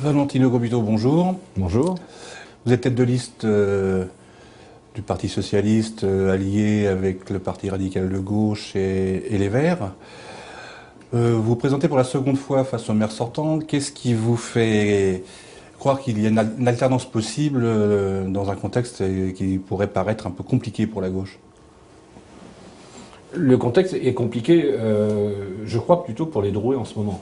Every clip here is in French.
Valentino Gobito, bonjour. Bonjour. Vous êtes tête de liste du Parti Socialiste, allié avec le Parti Radical de Gauche et les Verts. Vous vous présentez pour la seconde fois face au maire sortant. Qu'est-ce qui vous fait croire qu'il y a une alternance possible dans un contexte qui pourrait paraître un peu compliqué pour la gauche? Le contexte est compliqué, je crois plutôt pour les Drouais en ce moment.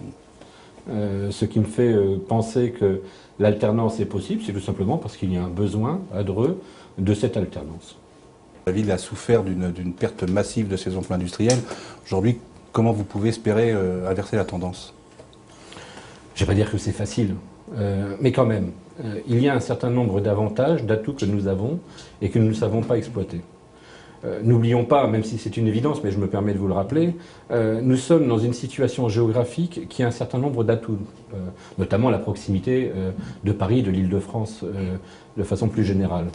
Ce qui me fait penser que l'alternance est possible, c'est tout simplement parce qu'il y a un besoin à Dreux de cette alternance. La ville a souffert d'une perte massive de ses emplois industriels. Aujourd'hui, comment vous pouvez espérer inverser la tendance? Je ne vais pas dire que c'est facile, mais quand même, il y a un certain nombre d'avantages, d'atouts que nous avons et que nous ne savons pas exploiter. N'oublions pas, même si c'est une évidence, mais je me permets de vous le rappeler, nous sommes dans une situation géographique qui a un certain nombre d'atouts, notamment la proximité de Paris, de l'Île-de-France, de façon plus générale.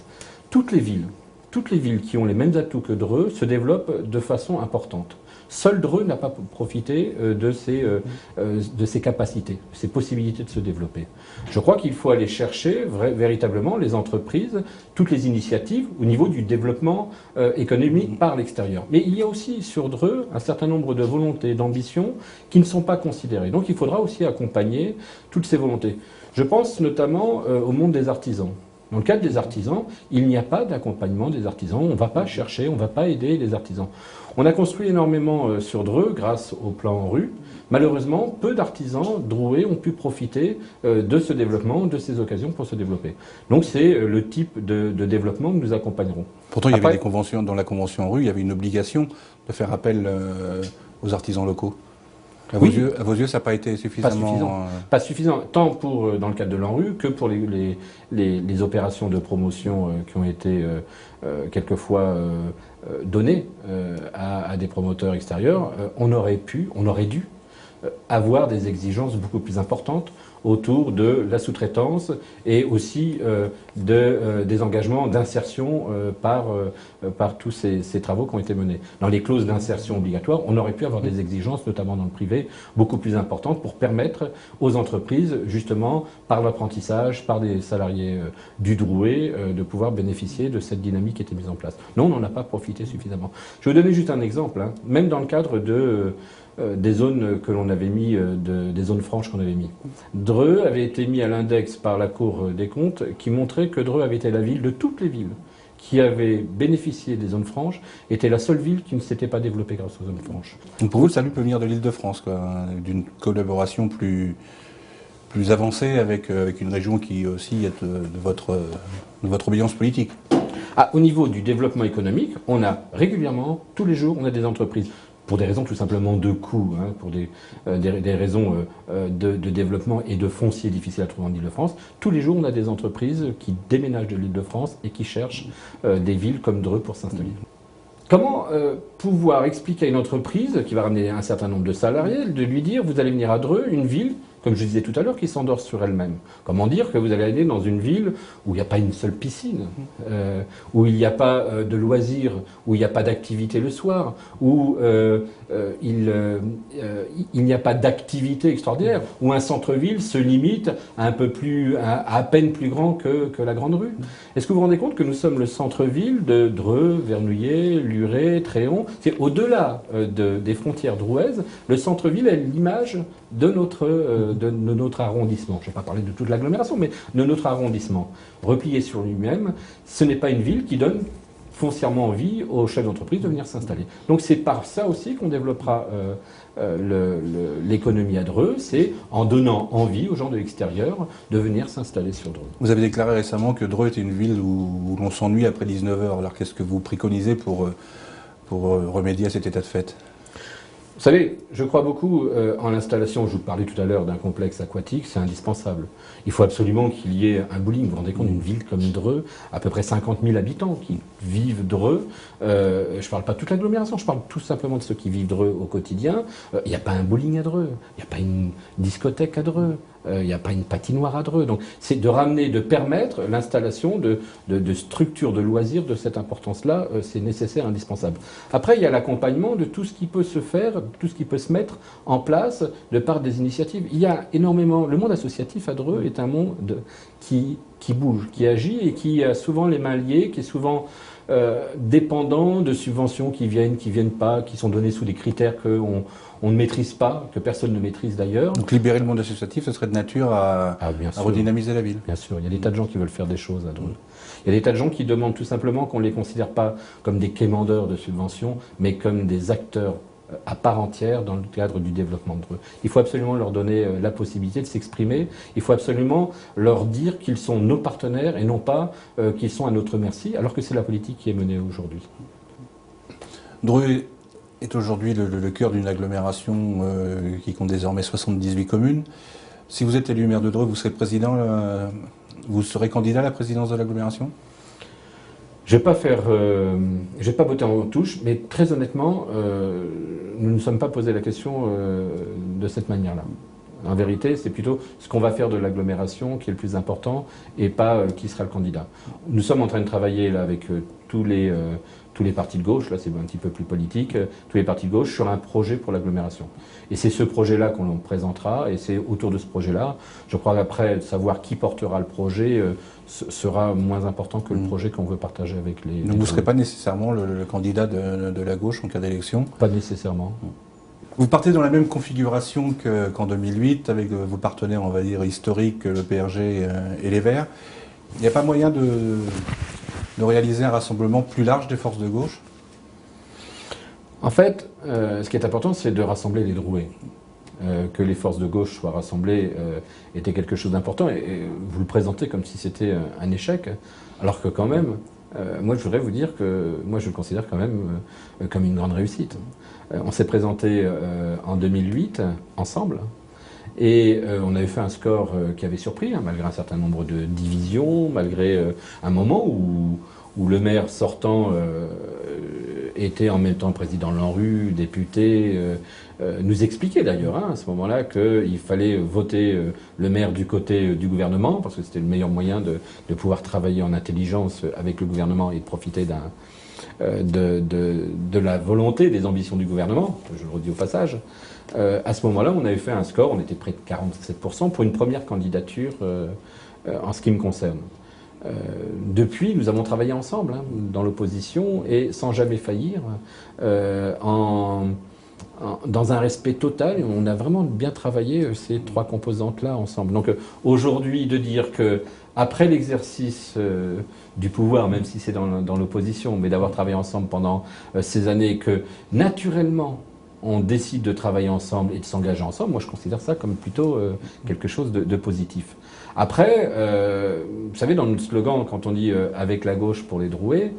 Toutes les villes qui ont les mêmes atouts que Dreux se développent de façon importante. Seul Dreux n'a pas profité de ses capacités, de ses possibilités de se développer. Je crois qu'il faut aller chercher véritablement les entreprises, toutes les initiatives au niveau du développement économique par l'extérieur. Mais il y a aussi sur Dreux un certain nombre de volontés, d'ambitions qui ne sont pas considérées. Donc il faudra aussi accompagner toutes ces volontés. Je pense notamment au monde des artisans. Dans le cadre des artisans, il n'y a pas d'accompagnement des artisans. On ne va pas chercher, on ne va pas aider les artisans. On a construit énormément sur Dreux grâce au plan en rue. Malheureusement, peu d'artisans drouais ont pu profiter de ce développement, de ces occasions pour se développer. Donc c'est le type de développement que nous accompagnerons. Pourtant, il y avait des conventions, dans la convention en rue, il y avait une obligation de faire appel aux artisans locaux. À vos yeux, ça n'a pas été suffisamment... Pas suffisant, tant dans le cadre de l'ANRU que pour les opérations de promotion qui ont été quelquefois données à des promoteurs extérieurs. On aurait dû avoir des exigences beaucoup plus importantes autour de la sous-traitance et aussi des engagements d'insertion par tous ces travaux qui ont été menés. Dans les clauses d'insertion obligatoires, on aurait pu avoir des exigences, notamment dans le privé, beaucoup plus importantes pour permettre aux entreprises, justement, par l'apprentissage, par des salariés du Drouais, de pouvoir bénéficier de cette dynamique qui était mise en place. Non, on n'en a pas profité suffisamment. Je vais vous donner juste un exemple, hein. Même dans le cadre des zones que l'on avait mis, des zones franches qu'on avait mis. Dreux avait été mis à l'index par la Cour des comptes qui montrait que Dreux avait été la ville de toutes les villes qui avaient bénéficié des zones franches, était la seule ville qui ne s'était pas développée grâce aux zones franches. Donc pour vous, le salut peut venir de l'Île-de-France, d'une collaboration plus avancée avec une région qui aussi est de votre obédience politique. Au niveau du développement économique, on a régulièrement, tous les jours, on a des entreprises. Pour des raisons tout simplement de coûts, hein, pour des raisons de développement et de foncier difficiles à trouver en Île-de-France. Tous les jours, on a des entreprises qui déménagent de l'Île-de-France et qui cherchent des villes comme Dreux pour s'installer. Comment pouvoir expliquer à une entreprise qui va ramener un certain nombre de salariés, de lui dire, vous allez venir à Dreux, une ville, comme je disais tout à l'heure, qui s'endort sur elle-même. Comment dire que vous allez aller dans une ville où il n'y a pas une seule piscine, où il n'y a pas de loisirs, où il n'y a pas d'activité le soir, où il n'y a pas d'activité extraordinaire, où un centre-ville se limite à peine plus grand que la Grande Rue. Est-ce que vous vous rendez compte que nous sommes le centre-ville de Dreux, Vernouillet, Luré, Tréon? C'est au-delà des frontières drouaises. Le centre-ville est l'image de notre arrondissement. Je ne vais pas parler de toute l'agglomération, mais de notre arrondissement. Replié sur lui-même, ce n'est pas une ville qui donne foncièrement envie aux chefs d'entreprise de venir s'installer. Donc c'est par ça aussi qu'on développera l'économie à Dreux, c'est en donnant envie aux gens de l'extérieur de venir s'installer sur Dreux. Vous avez déclaré récemment que Dreux était une ville où l'on s'ennuie après 19 heures. Alors qu'est-ce que vous préconisez pour remédier à cet état de fait? Vous savez, je crois beaucoup en l'installation, je vous parlais tout à l'heure d'un complexe aquatique, c'est indispensable. Il faut absolument qu'il y ait un bowling. Vous vous rendez compte d'une ville comme Dreux, à peu près 50 000 habitants qui vivent Dreux. Je ne parle pas de toute l'agglomération, je parle tout simplement de ceux qui vivent Dreux au quotidien. Il n'y a pas un bowling à Dreux, il n'y a pas une discothèque à Dreux. Il n'y a pas une patinoire à Dreux. Donc c'est de ramener, de permettre l'installation de structures de loisirs de cette importance-là. C'est nécessaire, indispensable. Après, il y a l'accompagnement de tout ce qui peut se faire, tout ce qui peut se mettre en place de par des initiatives. Il y a énormément... Le monde associatif à Dreux est un monde qui bouge, qui agit et qui a souvent les mains liées, qui est souvent dépendant de subventions qui viennent pas, qui sont données sous des critères on ne maîtrise pas, que personne ne maîtrise d'ailleurs. Donc libérer le monde associatif, ce serait de nature à redynamiser la ville. Bien sûr, il y a des tas de gens qui veulent faire des choses à Dreux. Il y a des tas de gens qui demandent tout simplement qu'on ne les considère pas comme des quémandeurs de subventions, mais comme des acteurs à part entière dans le cadre du développement de Dreux. Il faut absolument leur donner la possibilité de s'exprimer. Il faut absolument leur dire qu'ils sont nos partenaires et non pas qu'ils sont à notre merci, alors que c'est la politique qui est menée aujourd'hui. Dreux est aujourd'hui le cœur d'une agglomération qui compte désormais 78 communes. Si vous êtes élu maire de Dreux, vous serez président, vous serez candidat à la présidence de l'agglomération ? Je vais pas voter en touche, mais très honnêtement, nous ne nous sommes pas posé la question de cette manière-là. En vérité, c'est plutôt ce qu'on va faire de l'agglomération qui est le plus important et pas qui sera le candidat. Nous sommes en train de travailler là avec tous les partis de gauche, là c'est un petit peu plus politique, tous les partis de gauche sur un projet pour l'agglomération. Et c'est ce projet-là qu'on présentera et c'est autour de ce projet-là, je crois qu'après savoir qui portera le projet sera moins important que le projet qu'on veut partager avec les... Donc vous ne serez pas nécessairement le candidat de la gauche en cas d'élection ? Pas nécessairement. Vous partez dans la même configuration qu'en 2008 avec vos partenaires, on va dire, historiques, le PRG et les Verts. Il n'y a pas moyen de réaliser un rassemblement plus large des forces de gauche ? En fait, ce qui est important, c'est de rassembler les Drouais. Que les forces de gauche soient rassemblées était quelque chose d'important. Et vous le présentez comme si c'était un échec, alors que quand même, moi je voudrais vous dire que moi je le considère quand même comme une grande réussite. On s'est présenté en 2008 ensemble. Et on avait fait un score qui avait surpris, malgré un certain nombre de divisions, malgré un moment où le maire sortant était en même temps président de l'ANRU, député, nous expliquait d'ailleurs à ce moment-là qu'il fallait voter le maire du côté du gouvernement, parce que c'était le meilleur moyen de pouvoir travailler en intelligence avec le gouvernement et de profiter de la volonté, des ambitions du gouvernement, je le redis au passage. À ce moment-là, on avait fait un score, on était près de 47% pour une première candidature en ce qui me concerne. Depuis, nous avons travaillé ensemble dans l'opposition et sans jamais faillir, dans un respect total. On a vraiment bien travaillé ces trois composantes-là ensemble. Donc aujourd'hui, de dire que après l'exercice du pouvoir, même si c'est dans l'opposition, mais d'avoir travaillé ensemble pendant ces années, que naturellement on décide de travailler ensemble et de s'engager ensemble, moi je considère ça comme plutôt quelque chose de positif. Après, vous savez, dans notre slogan, quand on dit « avec la gauche pour les Drouais »,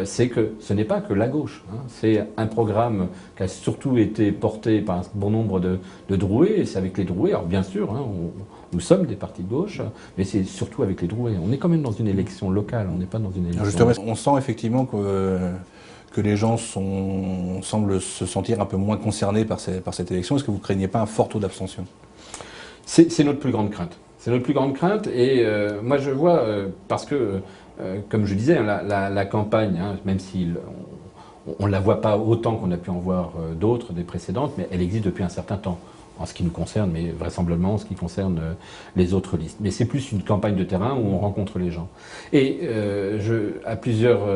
c'est que ce n'est pas que la gauche. C'est un programme qui a surtout été porté par un bon nombre de Drouais, et c'est avec les Drouais. Alors bien sûr, nous sommes des partis de gauche, mais c'est surtout avec les Drouais. On est quand même dans une élection locale, on n'est pas dans une élection... Justement, on sent effectivement que les gens semblent se sentir un peu moins concernés par cette élection. Est-ce que vous ne craignez pas un fort taux d'abstention ? C'est notre plus grande crainte. C'est notre plus grande crainte et moi je vois, parce que, comme je disais, la campagne, même si on ne la voit pas autant qu'on a pu en voir d'autres, des précédentes, mais elle existe depuis un certain temps, en ce qui nous concerne, mais vraisemblablement en ce qui concerne les autres listes. Mais c'est plus une campagne de terrain où on rencontre les gens. Et à plusieurs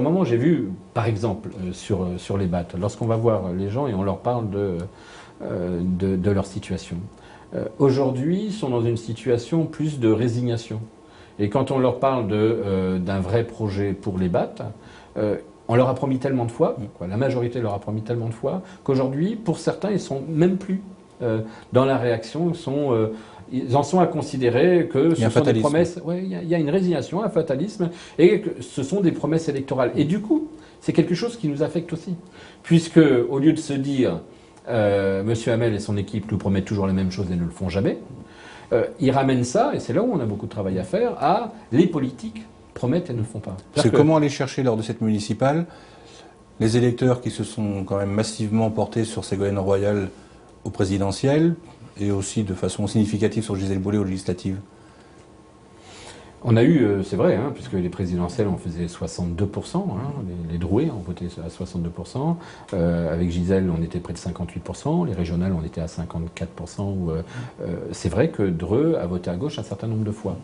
moments, j'ai vu, par exemple, sur les BAT, lorsqu'on va voir les gens et on leur parle de leur situation. Aujourd'hui, ils sont dans une situation plus de résignation. Et quand on leur parle d'un vrai projet pour les BAT, on leur a promis tellement de fois, la majorité leur a promis tellement de fois, qu'aujourd'hui, pour certains, ils sont même plus dans la réaction, ils en sont à considérer que ce sont des promesses... Ouais, il y a une résignation, un fatalisme, et que ce sont des promesses électorales. Et du coup, c'est quelque chose qui nous affecte aussi. Puisque, au lieu de se dire... Monsieur Hamel et son équipe nous promettent toujours les mêmes choses et ne le font jamais. Ils ramènent ça, et c'est là où on a beaucoup de travail à faire, à les politiques promettent et ne le font pas. C'est comment aller chercher lors de cette municipale les électeurs qui se sont quand même massivement portés sur Ségolène Royal au présidentiel, et aussi de façon significative sur Gisèle Boulay aux législatives? On a eu, c'est vrai, puisque les présidentielles, on faisait 62%, les Drouets ont voté à 62%, avec Gisèle, on était près de 58%, les régionales, on était à 54%. C'est vrai que Dreux a voté à gauche un certain nombre de fois.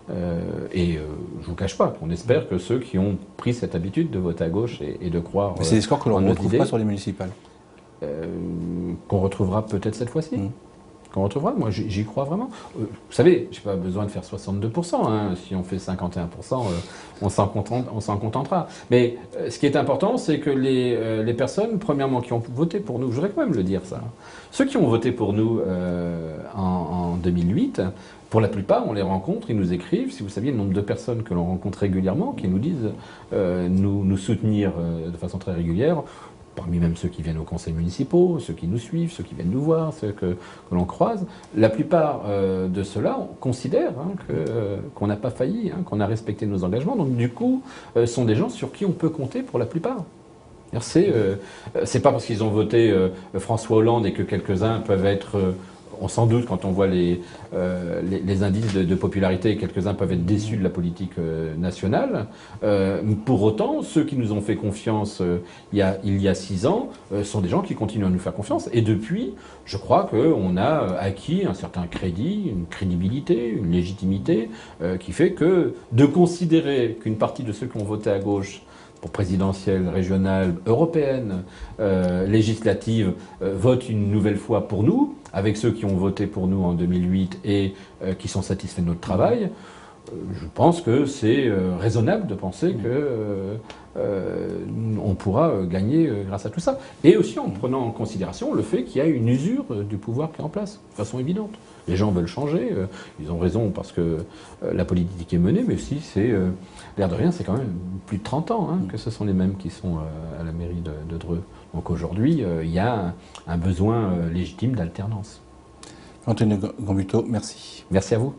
Je ne vous cache pas qu'on espère que ceux qui ont pris cette habitude de voter à gauche et de croire. C'est des scores que l'on ne retrouve pas sur les municipales. Qu'on retrouvera peut-être cette fois-ci. Qu'on retrouvera, moi j'y crois vraiment. Vous savez, je n'ai pas besoin de faire 62%, si on fait 51%, on s'en contentera. Mais ce qui est important, c'est que les personnes, premièrement, qui ont voté pour nous, je voudrais quand même le dire ça, ceux qui ont voté pour nous en 2008, pour la plupart, on les rencontre, ils nous écrivent, si vous saviez le nombre de personnes que l'on rencontre régulièrement, qui nous disent nous soutenir de façon très régulière, parmi même ceux qui viennent aux conseils municipaux, ceux qui nous suivent, ceux qui viennent nous voir, ceux que l'on croise, la plupart de ceux-là considèrent qu'on n'a pas failli, qu'on a respecté nos engagements. Donc du coup, sont des gens sur qui on peut compter pour la plupart. C'est pas parce qu'ils ont voté François Hollande et que quelques-uns peuvent être... on s'en doute quand on voit les indices de popularité, quelques-uns peuvent être déçus de la politique nationale. Pour autant, ceux qui nous ont fait confiance il y a 6 ans sont des gens qui continuent à nous faire confiance. Et depuis, je crois qu'on a acquis un certain crédit, une crédibilité, une légitimité qui fait que de considérer qu'une partie de ceux qui ont voté à gauche pour présidentielle, régionale, européenne, législative, votent une nouvelle fois pour nous, avec ceux qui ont voté pour nous en 2008 et qui sont satisfaits de notre travail, je pense que c'est raisonnable de penser qu'on pourra gagner grâce à tout ça. Et aussi en prenant en considération le fait qu'il y a une usure du pouvoir qui est en place, de façon évidente. Les gens veulent changer, ils ont raison parce que la politique est menée, mais aussi c'est, l'air de rien, c'est quand même plus de 30 ans que ce sont les mêmes qui sont à la mairie de Dreux. Donc aujourd'hui, il y a un besoin légitime d'alternance. Anthony Gambutto, merci. Merci à vous.